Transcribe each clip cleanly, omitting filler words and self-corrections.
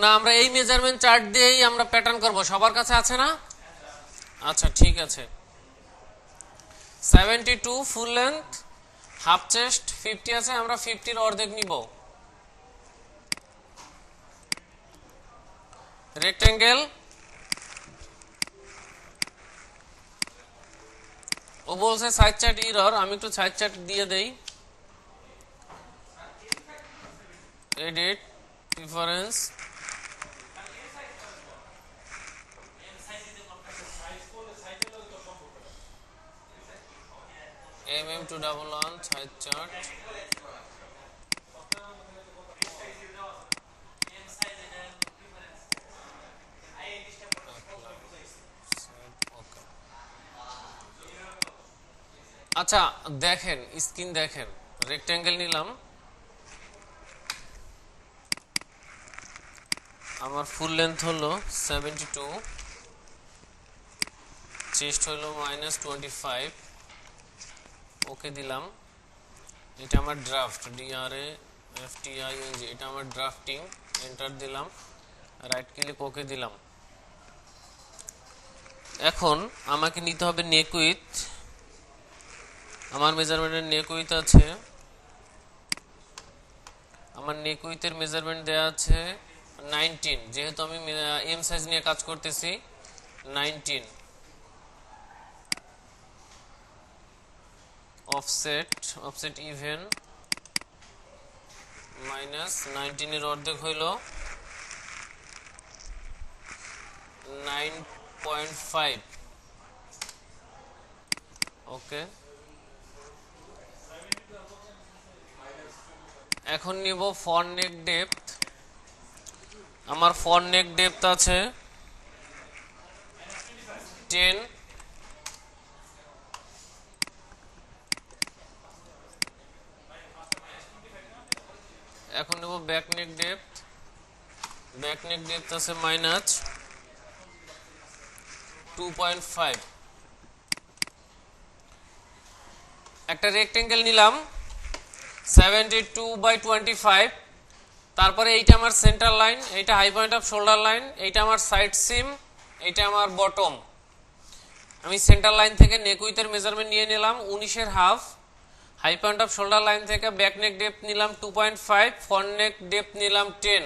না, আমরা এই মেজারমেন্ট চার্ট দিয়েই আমরা প্যাটার্ন করব। সবার কাছে আছে না? আচ্ছা, ঠিক আছে। 72 ফুল লেন্থ, হাফ চেস্ট 50 আছে, আমরা 50-র অর্ধেক নিব। রেক্টেঙ্গেল, ও বলছে সাইড চার্ট এরর, আমি একটু সাইড চার্ট দিয়ে দেই। Edit, preference, MM211 side chart. আচ্ছা দেখেন, স্ক্রিন দেখেন, রেক্টেঙ্গেল নিলাম, আমার ফুল লেন্থ হলো 72, চেস্ট হলো -25, ওকে দিলাম। এটা আমার ড্রাফট, DRAFTING, এটা আমার ড্রাফটিং, এন্টার দিলাম, রাইট ক্লিক, ওকে দিলাম। এখন আমাকে নিতে হবে নেক উইথ। আমার মেজারমেন্টের নেক উইথ আছে, আমার নেক উইথের মেজারমেন্ট দেওয়া আছে 19, যেহেতু আমি এম সাইজ নিয়ে কাজ করতেছি। 19 অফসেট ইভেন -19 এর অর্ধেক হইল 9.5। ওকে, এখন নিব ফ্রন্ট নেক ডেপথ। আমার ফ্রন্ট নেক ডেপথ আছে 10। এখন নেব back neck depth. Back neck depth আছে -2.5। একটা রেক্টেঙ্গেল নিলাম 72/25। তারপরে এইটা আমার সেন্টার লাইন, এইটা high point of shoulder line, এইটা আমার সাইড সিম, এইটা আমার বটম। আমি সেন্টার লাইন থেকে নেক উইথের মেজারমেন্ট নিয়ে নিলাম 19-এর half. High point of shoulder line থেকে ব্যাক নেক ডেপথ নিলাম 2.5, ফ্রন্ট নেক ডেপথ নিলাম 10।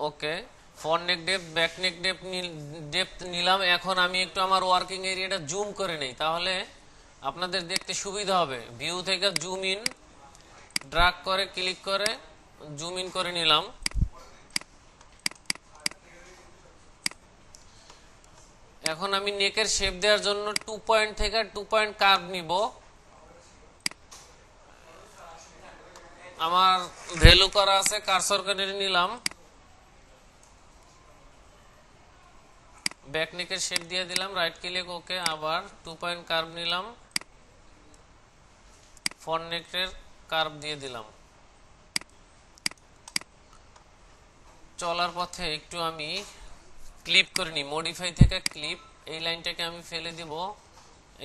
Okay, front neck depth, back neck depth নিলাম। এখন আমি একটু আমার ওয়ার্কিং এরিয়াটা জুম করে নেই, তাহলে আপনাদের দেখতে সুবিধা হবে। ভিউ থেকে জুম ইন, ড্র্যাগ করে ক্লিক করে জুম ইন করে নিলাম। এখন আমি নেকের শেপ দেওয়ার জন্য 2 পয়েন্ট থেকে 2 পয়েন্ট কার্ভ নিব। আমার ভ্যালু করা আছে, কার্সর করে নিলাম, ব্যাক নেকের শেপ দিয়ে দিলাম, রাইট ক্লিক, ওকে, আবার 2 পয়েন্ট কার্ভ নিলাম, ফ্রন্ট নেকের কার্ভ দিয়ে দিলাম। চলার পথে একটু আমি ক্লিপ করে নিই, মডিফাই থেকে ক্লিপ, এই লাইনটাকে আমি ফেলে দিব,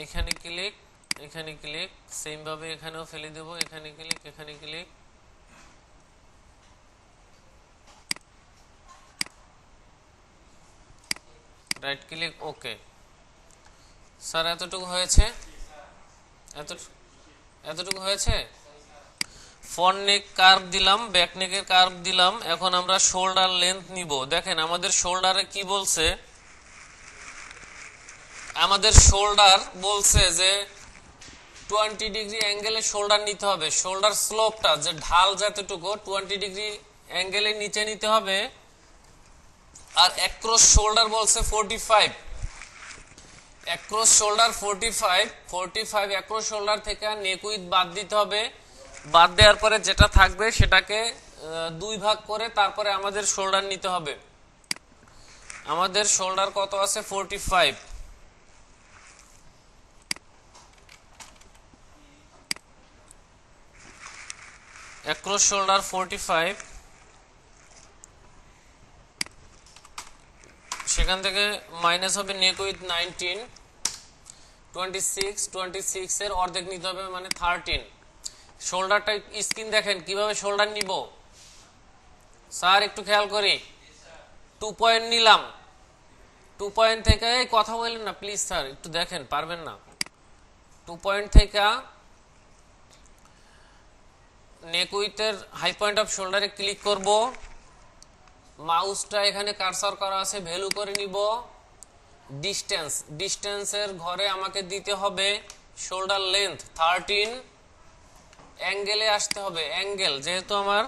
এখানে ক্লিক, এখানে ক্লিক, সেম ভাবে এখানেও ফেলে দেব, এখানে ক্লিক, এখানে ক্লিক, রাইট ক্লিক, ওকে। স্যার এতটুকু হয়েছে? এতটুকু হয়েছে? ফ্রন্ট নেক কার্ভ দিলাম, ব্যাক নেকের কার্ভ দিলাম। এখন আমরা শোল্ডার লেন্থ নিব। দেখেন আমাদের শোল্ডারে কি বলছে, আমাদের শোল্ডার বলছে যে 20 ডিগ্রি অ্যাঙ্গেলে শোল্ডার নিতে হবে। শোল্ডার স্লোপটা, যে ঢাল যতটুকু 20 ডিগ্রি অ্যাঙ্গেলে নিচে নিতে হবে। আর অ্যাক্রস শোল্ডার বলছে 45। অ্যাক্রস শোল্ডার 45 অ্যাক্রস শোল্ডার থেকে নেক উইথ বাদ দিতে হবে। বাদ দেওয়ার পরে যেটা থাকবে সেটাকে 2 ভাগ করে তারপরে আমাদের শোল্ডার নিতে হবে। আমাদের শোল্ডার কত আছে? 45। অ্যাক্রস শোল্ডার 45, সেখান থেকে মাইনাস হবে নেক উইথ 19, 26 এর অর্ধেক নিতে হবে, মানে 13। শোল্ডারটা স্ক্রিন দেখেন কিভাবে শোল্ডার নিব। স্যার একটু খেয়াল করি, 2 পয়েন্ট নিলাম, 2 পয়েন্ট থেকে এই কথা বললেন না প্লিজ স্যার, একটু দেখেন পারবেন না। 2 পয়েন্ট থেকে নেক উইথের হাই পয়েন্ট অফ শোল্ডারে ক্লিক করব, মাউসটা এখানে কারসর করা আছে, ভ্যালু করে নিব। ডিস্টেন্সের ঘরে আমাকে দিতে হবে শোল্ডার লেন্থ 13, অ্যাঙ্গেলে আসতে হবে, অ্যাঙ্গেল যেহেতু আমার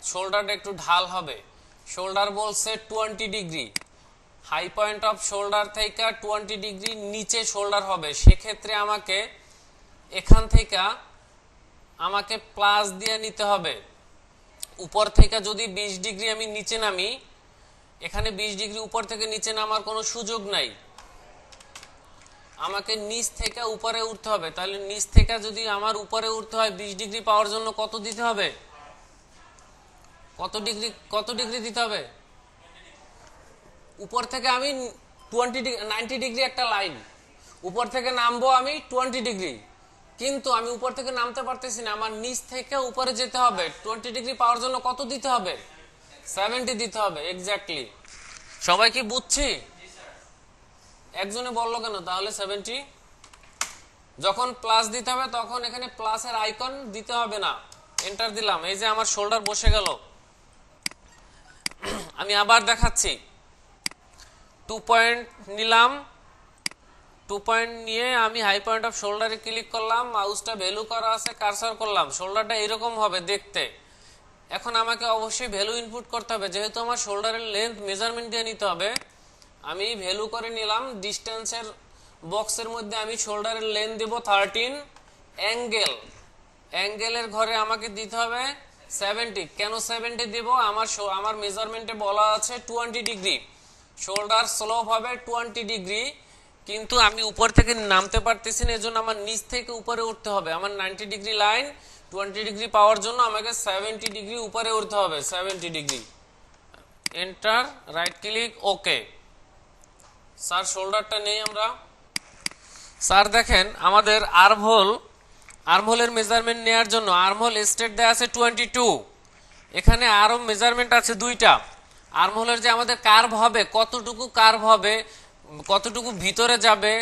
শোল্ডারটা একটু ঢাল হবে, শোল্ডার বলছে 20 degree, high point of shoulder থেকে 20 ডিগ্রি নিচে শোল্ডার হবে, সেক্ষেত্রে আমাকে এখান থেকে আমাকে প্লাস দিয়ে নিতে হবে। উপর থেকে যদি 20 ডিগ্রি আমি নিচে নামি, এখানে 20 ডিগ্রি উপর থেকে নিচে নামার কোনো সুযোগ নাই, আমাকে নিচ থেকে উপরে উঠতে হবে। তাহলে নিচ থেকে যদি আমার উপরে উঠতে হয় 20 ডিগ্রি পাওয়ার জন্য কত দিতে হবে, কত ডিগ্রি দিতে হবে? উপর থেকে আমি 90 ডিগ্রি একটা লাইন, উপর থেকে নামবো আমি 20 ডিগ্রি, কিন্তু আমি উপর থেকে নামতে পারতেছি না, আমার নিচ থেকে উপরে যেতে হবে। 20 ডিগ্রি পাওয়ার জন্য কত দিতে হবে? 70 দিতে হবে। এক্স্যাক্টলি, সবাই কি বুঝছি? একজনে বললো কেন তাহলে 70? যখন প্লাস দিতে হবে তখন এখানে প্লাসের আইকন দিতে হবে না, এন্টার দিলাম, এই যে আমার শোল্ডার বসে গেল। আমি আবার দেখাচ্ছি, 2 পয়েন্ট নিলাম, 2 পয়েন্ট নিয়ে আমি হাই পয়েন্ট অফ শোল্ডারে ক্লিক করলাম, মাউসটা ভ্যালু করা আছে, কারসর করলাম, শোল্ডারটা এরকম হবে দেখতে। এখন আমাকে অবশ্যই ভ্যালু ইনপুট করতে হবে, যেহেতু আমার শোল্ডারের লেন্থ মেজারমেন্ট দিয়ে নিতে হবে। আমি ভ্যালু করে নিলাম, ডিস্টেন্সের বক্সের মধ্যে আমি শোল্ডারের লেন্থ দেব 13, অ্যাঙ্গেলের ঘরে আমাকে দিতে হবে 70। কেন 70 দেব? আমার মেজারমেন্টে বলা আছে 20 ডিগ্রি, শোল্ডার স্লোপ হবে 20 ডিগ্রি, কিন্তু আমি উপর থেকে নামতে পারতেছি না, এজন্য আমার নিচ থেকে উপরে উঠতে হবে। আমার 90 ডিগ্রি লাইন, 20 ডিগ্রি পাওয়ার জন্য আমাকে 70 ডিগ্রি উপরে উঠতে হবে, 70 ডিগ্রি। এন্টার, রাইট ক্লিক, ওকে। স্যার শোল্ডারটা নেই আমরা। স্যার দেখেন আমাদের আর্মহোলের মেজারমেন্ট নেওয়ার জন্য আর্মহোল স্টেট দেওয়া আছে 22, এখানে আরও মেজারমেন্ট আছে 2টা। আর্মহোলের যে আমাদের কার্ভ হবে, কতটুকু কার্ভ হবে, কতটুকু ভিতরে যাবে,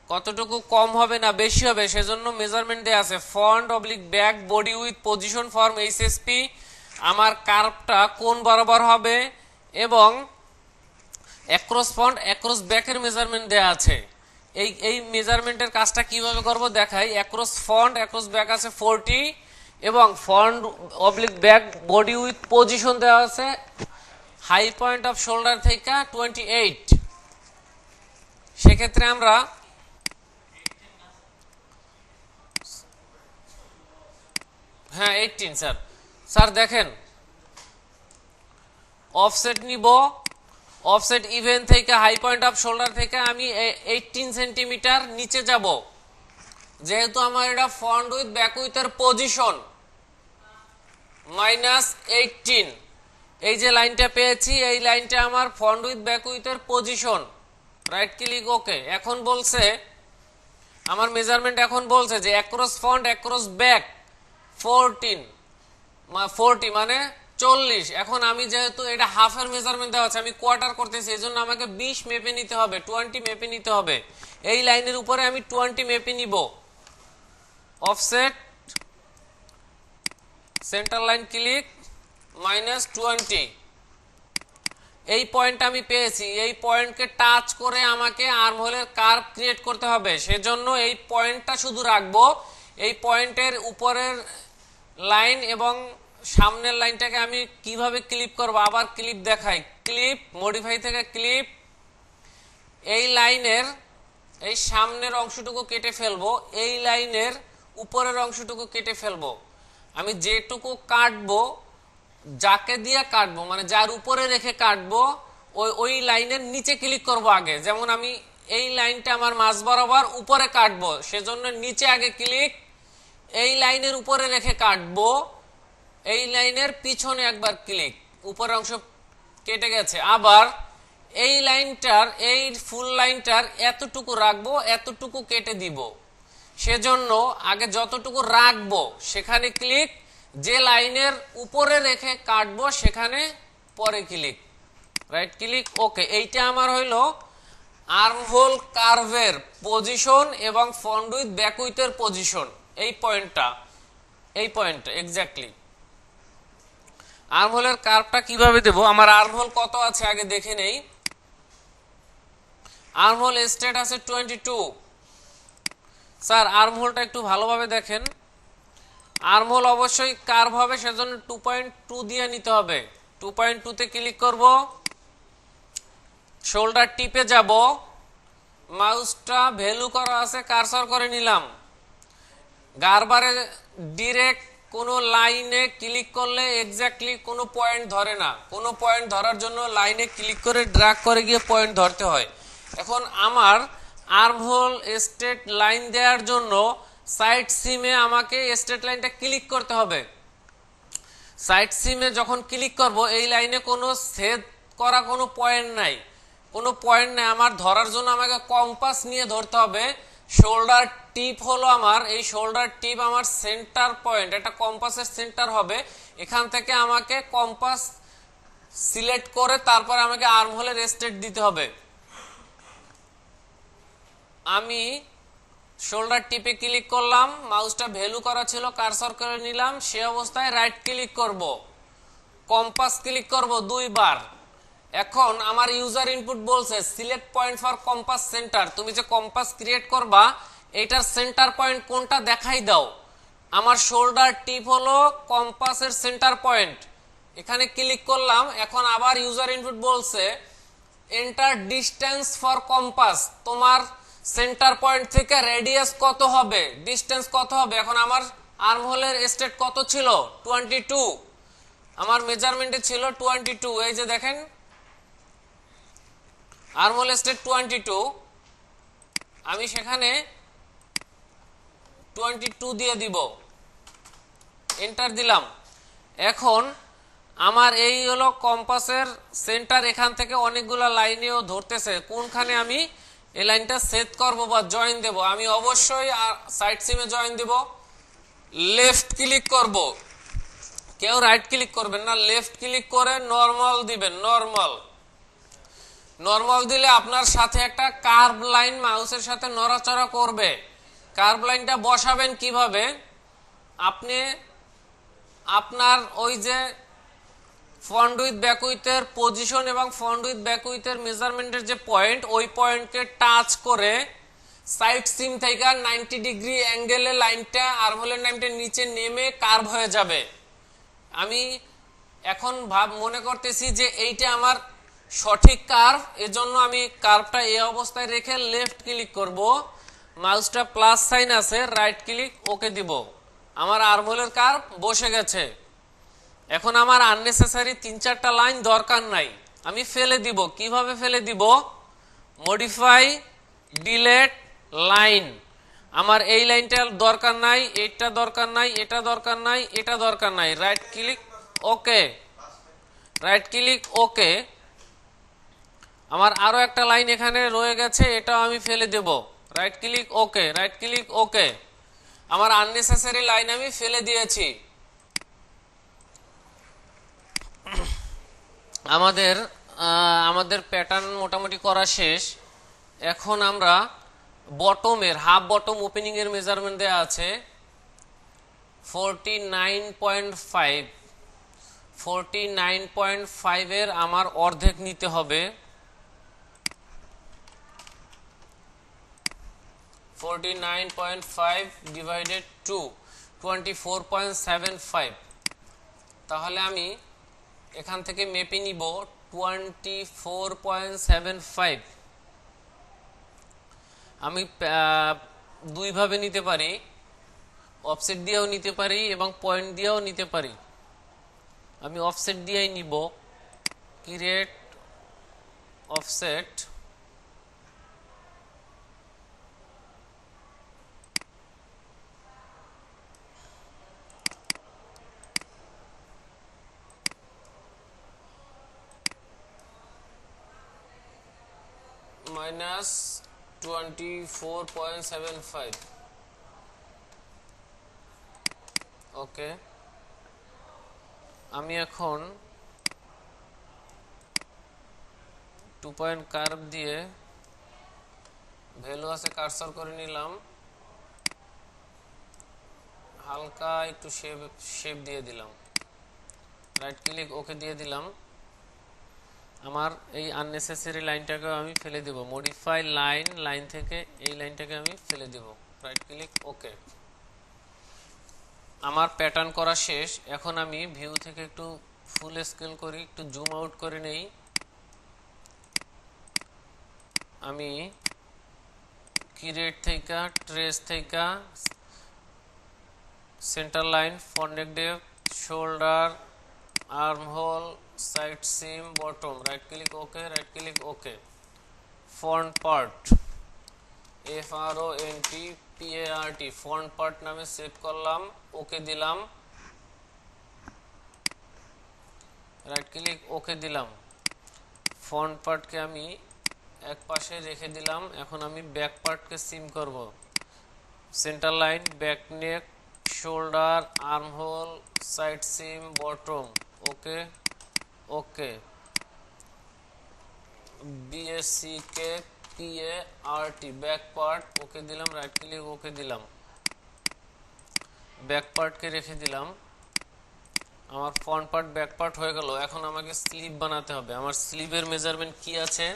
কতটুকু কম হবে না বেশি হবে, সেজন্য মেজারমেন্ট দেওয়া আছে front oblique back body with position form HSP, আমার কার্ভটা কোন বরাবর হবে, এবং অ্যাক্রস ফ্রন্ট অ্যাক্রস ব্যাকের মেজারমেন্ট দেওয়া আছে। এই মেজারমেন্টের কাজটা কিভাবে করব দেখাই। অ্যাক্রস ফ্রন্ট অ্যাক্রস ব্যাক আছে 40, এবং front oblique back body with position দেওয়া আছে হাই পয়েন্ট অফ শোল্ডার থেকে 28। সেক্ষেত্রে আমরা হ্যাঁ 18 স্যার। স্যার দেখেন অফসেট নিব, অফসেট ইভেন থেকে হাই পয়েন্ট অফ শোল্ডার থেকে আমি 18 সেন্টিমিটার নিচে যাব, যেহেতু আমার এটা ফ্রন্ট উইথ ব্যাক উইথের পজিশন -18। এই যে লাইনটা পেয়েছি, এই লাইনটা আমার ফ্রন্ট উইথ ব্যাক উইথের পজিশন, রাইট ক্লিক, ওকে। এখন বলছে আমার মেজারমেন্ট, এখন বলছে যে অ্যাক্রস ফ্রন্ট অ্যাক্রস ব্যাক 40 মানে 40। এখন আমি যেহেতু এটা হাফের মেজারমেন্ট দেওয়া আছে, আমি কোয়ার্টার করতেছি, এই জন্য আমাকে 20 মেপে নিতে হবে, 20 মেপে নিতে হবে। এই লাইনের উপরে আমি 20 মেপে নিব, অফসেট সেন্টার লাইন ক্লিক -20। এই পয়েন্ট আমি পেয়েছি, এই পয়েন্টকে টাচ করে আমাকে আর্মহোলের কার্ভ ক্রিয়েট করতে হবে, সেজন্য এই পয়েন্টটা শুধু রাখবো। এই পয়েন্টের উপরের লাইন এবং সামনের লাইনটাকে আমি কিভাবে ক্লিপ করব, আবার ক্লিপ দেখাই, ক্লিপ মডিফাই থেকে ক্লিপ, এই লাইনের এই সামনের অংশটুকু কেটে ফেলবো, এই লাইনের উপরের অংশটুকু কেটে ফেলবো। আমি যেটুকু কাটবো, যাকে দিয়ে কাটবো, মানে যার উপরে রেখে কাটবো, ওই লাইনের নিচে ক্লিক করব আগে। যেমন আমি এই লাইনটা আমার মাঝ বরাবর উপরে কাটবো, সেজন্য নিচে আগে ক্লিক, এই লাইনের উপরে রেখে কাটবো, এই লাইনের পিছনে একবার ক্লিক, উপরের অংশ কেটে গেছে। আবার এই লাইনটার, এই ফুল লাইনটার এতটুকু রাখবো, এতটুকু কেটে দিব, সেজন্য আগে যতটুকু রাখবো সেখানে ক্লিক, যে লাইনের উপরে রেখে কাটবো সেখানে পরে ক্লিক, রাইট ক্লিক, ওকে। এইটা আমার হইলো আর্মহোল কার্ভের পজিশন এবং ফ্রন্ট উইথ ব্যাক উইথের পজিশন। এই পয়েন্টটা এক্স্যাক্টলি। আর্মহোলের কার্ভটা কিভাবে দেব, আমার আর্মহোল কত আছে আগে দেখে নেই। আর্মহোল স্টেট আছে 22। স্যার আর্মহোলটা একটু ভালোভাবে দেখেন। আর্মহোল অবশ্যই কার্ভ হবে, সেজন্য 2.2 দিয়ে নিতে হবে। 2.2 তে ক্লিক করব, শোল্ডার টিপে যাব, মাউসটা ভ্যালু করা আছে কারসর করে নিলাম। গারবারে ডিরেক্ট কোনো লাইনে ক্লিক করলে এক্স্যাক্টলি কোনো পয়েন্ট ধরে না, কোনো পয়েন্ট ধরার জন্য লাইনে ক্লিক করে ড্র্যাগ করে গিয়ে পয়েন্ট ধরতে হয়। এখন আমার আর্মহোল স্ট্রেট লাইন দেওয়ার জন্য সাইড সিমে আমাকে স্ট্রেট লাইনটা ক্লিক করতে হবে। সাইড সিমে যখন ক্লিক করব এই লাইনে কোনো সেট করা কোনো পয়েন্ট নাই, আমার ধরার জন্য আমাকে কম্পাস নিয়ে ধরতে হবে। শোল্ডার টিপ হলো আমার, এই শোল্ডার টিপ আমার সেন্টার পয়েন্ট, এটা কম্পাসের সেন্টার হবে। এখান থেকে আমাকে কম্পাস সিলেক্ট করে তারপর আমাকে আর্মহোলের স্ট্রেট দিতে হবে। আমি শোল্ডার টিপে ক্লিক করলাম, মাউসটা ভ্যালু করা ছিল কারসর করে নিলাম, সে অবস্থায় রাইট ক্লিক করব, কম্পাস ক্লিক করব 2 বার। এখন আমার ইউজার ইনপুট বলছে select point for compass centre, তুমি যে কম্পাস ক্রিয়েট করবা এটার সেন্টার পয়েন্ট কোনটা দেখাই দাও। আমার শোল্ডার টিপ হলো কম্পাসের সেন্টার পয়েন্ট, এখানে ক্লিক করলাম। এখন আবার ইউজার ইনপুট বলছে এন্টার ডিস্টেন্স ফর কম্পাস, তোমার সেন্টার পয়েন্ট থেকে রেডিয়াস কত হবে, ডিস্টেন্স কত হবে। এখন আমার আর্মহোলের স্টেট কত ছিল 22, আমার মেজারমেন্টে ছিল 22। এই যে দেখেন আর্মহোল স্টেট 22, আমি সেখানে 22 দিয়ে দিব, এন্টার দিলাম। এখন আমার এই হলো কম্পাসের সেন্টার, এখান থেকে অনেকগুলো লাইনেও ধরতেছে, কোনখানে আমি এই লাইনটা সেট করব বা জয়েন দেব। আমি অবশ্যই সাইড সিমে জয়েন দেব, লেফট ক্লিক করব, কেউ রাইট ক্লিক করবেন না, লেফট ক্লিক করে নরমাল দিবেন। নরমাল দিলে আপনার সাথে একটা কার্ভ লাইন মাউসের সাথে নড়াচড়া করবে। কার্ভ লাইনটা বসাবেন কিভাবে, আপনি আপনার ওই যে ফ্রন্ট উইথ ব্যাক উইথের পজিশন এবং ফ্রন্ট উইথ ব্যাক উইথের মেজারমেন্টের যে পয়েন্ট, ওই পয়েন্টকে টাচ করে সাইড সিম থেকে 90 ডিগ্রি অ্যাঙ্গেলে লাইনটা আর্মহোলের লাইনটা নিচে নেমে কার্ভ হয়ে যাবে। আমি এখন মনে করতেছি যে এইটা আমার সঠিক কার্ভ, এজন্য আমি কার্ভটা এই অবস্থায় রেখে লেফট ক্লিক করব, মাউসটা প্লাস সাইন আছে রাইট ক্লিক ওকে দিব, আমার আর্মহোলের কার্ভ বসে গেছে। এখন আমার আননেসেসারি 3-4টা লাইন দরকার নাই, আমি ফেলে দিব। কিভাবে ফেলে দিব, মডিফাই ডিলেট লাইন, আমার এই লাইনটা দরকার নাই, এটা দরকার নাই, এটা দরকার নাই, এটা দরকার নাই, right click okay, right click okay. আমার আরো একটা লাইন এখানে রয়ে গেছে, এটাও আমি ফেলে দেব, right click okay, right click okay. আমার আননেসেসারি লাইন আমি ফেলে দিয়েছি। আমাদের প্যাটার্ন মোটামুটি করা শেষ। এখন আমরা বটমের হাফ বটম ওপেনিং এর মেজারমেন্ট দেওয়া আছে 49.5, 49.5 এর আমার অর্ধেক নিতে হবে, 49.5 ডিভাইডেড টু 24.75। তাহলে আমি এখান থেকে মেপে নিব 24.75। আমি দুইভাবে নিতে পারি, অফসেট দিয়েও নিতে পারি এবং পয়েন্ট দিয়েও নিতে পারি। আমি অফসেট দিয়েই নিব, ক্রিয়েট অফসেট, মাইনাস 24.75 ওকে। আমি এখন 2 পয়েন্ট কার্ভ দিয়ে ভ্যালু আছে কার্সর করে নিলাম, হালকা একটু শেপ দিয়ে দিলাম, রাইট ক্লিক ওকে দিয়ে দিলাম। আমার এই আননেসেসারি লাইনটাকে আমি ফেলে দেব, মডিফাই লাইন থেকে এই লাইনটাকে আমি ফেলে দেব, রাইট ক্লিক ওকে। আমার প্যাটার্ন করা শেষ। এখন আমি ভিউ থেকে একটু ফুল স্কেল করি, একটু জুম আউট করে নেই। আমি ক্রিয়েট থেকে ট্রেস থেকে centre line, front neck depth, shoulder, arm hole, side seam, bottom, right click okay, right click okay. Front part FRONT front part নামে সেভ করলাম, ওকে দিলাম, রাইট ক্লিক ওকে দিলাম। ফ্রন্ট পার্টকে আমি এক পাশে রেখে দিলাম। এখন আমি ব্যাক পার্টকে সিম করব, centre line, back neck, shoulder, arm hole, side seam, bottom, okay okay. BACK back part, okay দিলাম, রাইট ক্লিক ওকে দিলাম, ব্যাক পার্টকে রেখে দিলাম। আমার ফ্রন্ট পার্ট ব্যাক পার্ট হয়ে গেল। এখন আমাকে স্লিভ বানাতে হবে। আমার স্লিভের মেজারমেন্ট কি আছে?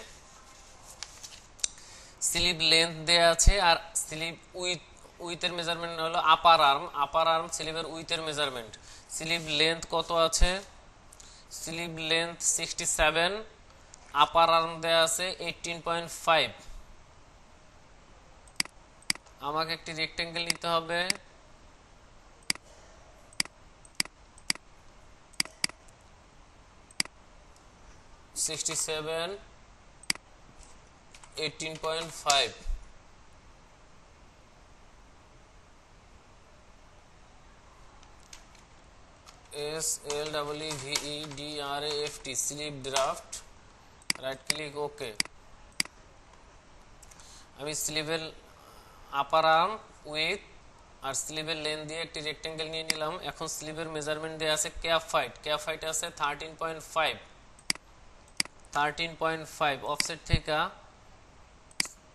স্লিভ লেন্থ দেয়া আছে, আর স্লিভ উইথের মেজারমেন্ট হলো আপার আর্ম স্লিভের উইথের মেজারমেন্ট। স্লিভ লেন্থ কত আছে? স্লিভ লেন্থ 67, আপার আর্ম দেয়া আছে 18.5। আমাকে একটি রেক্টেঙ্গেল নিতে হবে, 67, 18.5। SLEVEDRAFT sleeve draft, right click ওকে। আমি স্লিভের আপার আর্ম উইথ আর স্লিভের লেন্থ দিয়ে একটি রেক্টেঙ্গেল নিয়ে নিলাম। এখন স্লিভের মেজারমেন্ট দেওয়া আছে ক্যাপ হাইট আছে 13.5 অফসেট থেকে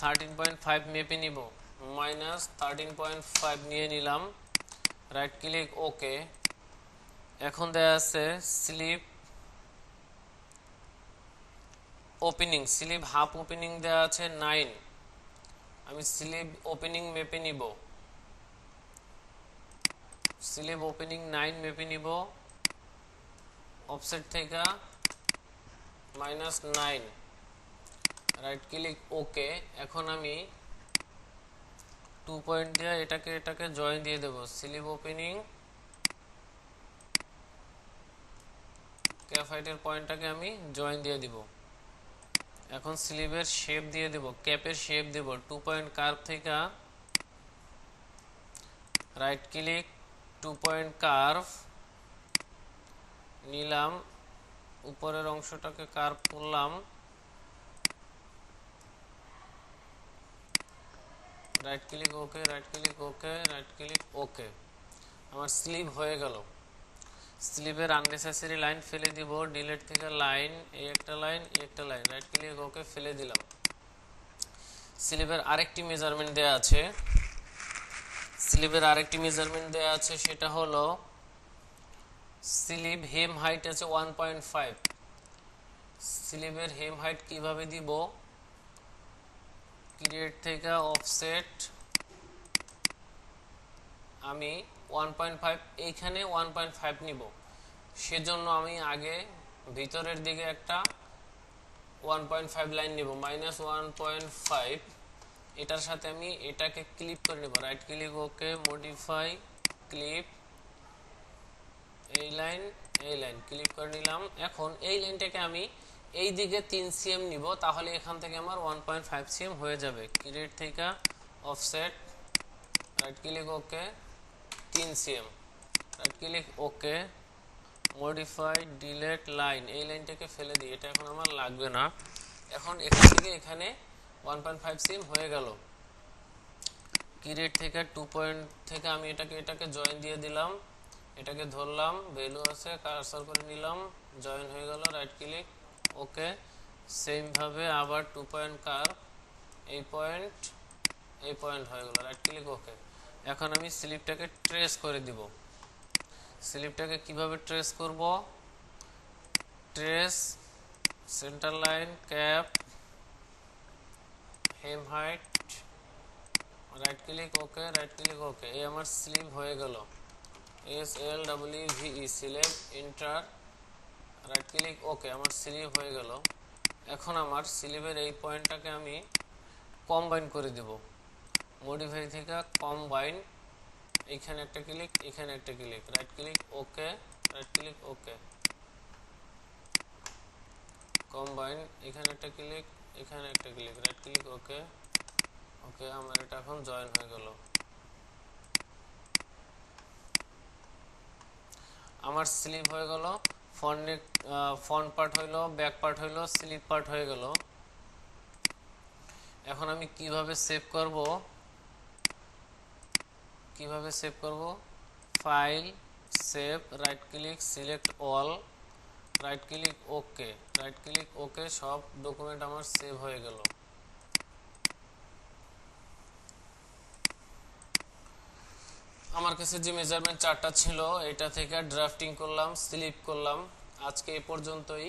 13.5 মেপে নিব, -13.5 নিয়ে নিলাম, রাইট ক্লিক ওকে। এখন দেওয়া আছে sleeve opening, sleeve half opening দেওয়া আছে 9। আমি স্লিভ ওপেনিং মেপে নিব, স্লিভ ওপেনিং 9 মেপে নিব, অফসেট থেকে -9, রাইট ক্লিক ওকে। এখন আমি 2 পয়েন্ট দিয়ে এটাকে জয়েন দিয়ে দেব, স্লিভ ওপেনিং ক্যাপ হাইটের পয়েন্টটাকে আমি জয়েন দিয়ে দিব। এখন স্লিভের শেপ দিয়ে দেব, ক্যাপের শেপ দেব। 2 পয়েন্ট কার্ভ থেকে রাইট ক্লিক, 2 পয়েন্ট কার্ভ নিলাম, উপরের অংশটাকে কার্ভ করলাম, right click okay, right click okay, right click okay. আমার স্লিভ হয়ে গেল। স্লিভের আননেসেসারি লাইন ফেলে দিব, ডিলিট থেকে লাইন, এই একটা লাইন, এই একটা লাইন, রাইট ক্লিক ওকে ফেলে দিলাম। স্লিভের আরেকটি মেজারমেন্ট দেয়া আছে, সেটা হলো স্লিভ হেম হাইট আছে 1.5। স্লিভের হেম হাইট কিভাবে দিব? ক্রিয়েট থেকে অফসেট আমি 1.5, এইখানে 1.5 নিব। সেজন্য আমি আগে ভিতরের দিকে একটা 1.5 লাইন নিব, -1.5। এটার সাথে আমি এটাকে ক্লিপ করে নেব, রাইট ক্লিক ওকে, মডিফাই ক্লিপ, এই লাইন ক্লিক করে নিলাম। এখন এই লাইনটাকে আমি এই দিকে 3 cm নিব, তাহলে এখান থেকে আমার 1.5 cm হয়ে যাবে। ক্রিয়েট থেকে অফসেট, রাইট ক্লিক ওকে, 3 cm, রাইট ক্লিক ওকে, মডিফাই ডিলিট লাইন, এই লাইনটাকে ফেলে দিই, এটা এখন আমার লাগবে না। এখন এখান থেকে এখানে 1.5 cm হয়ে গেল। ক্রিয়েট থেকে 2 পয়েন্ট থেকে আমি এটাকে জয়েন দিয়ে দিলাম, এটাকে ধরলাম, ভ্যালু আছে, কার্সর করে নিলাম, জয়েন হয়ে গেল, রাইট ক্লিক ওকে। সেম ভাবে আবার 2 পয়েন্ট কার্ভ, এই পয়েন্ট হয়ে গেল, রাইট ক্লিক ওকে। এখন আমি স্লিপটাকে ট্রেস করে দিব। স্লিপটাকে কিভাবে ট্রেস করব? Trace, centre line, cap, hem height, right click okay, right click okay. এই আমার স্লিপ হয়ে গেল, SLWVE sleeve, enter, right click okay, আমার স্লিপ হয়ে গেল। এখন আমার স্লিপের এই পয়েন্টটাকে আমি কম্বাইন করে দেব। মডিফাই থেকে কম্বাইন, এইখানে একটা ক্লিক, এখানে একটা click, right click okay, right click ওকে, কম্বাইন, এখানে একটা ক্লিক, এখানে একটা ক্লিক, রাইট ক্লিক ওকে ওকে। আমার এটা এখন জয়েন হয়ে গেল। আমার স্লিপ হয়ে গেল, ফ্রন্ট পার্ট হইলো, ব্যাক পার্ট হইলো, স্লিপ পার্ট হয়ে গেল। এখন আমি কিভাবে সেভ করব? File, save, right click, select all, right click okay, right click ওকে। সব ডকুমেন্ট আমার সেভ হয়ে গেল। আমার কাছে যে মেজারমেন্ট চার্টটা ছিল এটা থেকে ড্রাফটিং করলাম, স্লিপ করলাম। আজকে এই পর্যন্তই।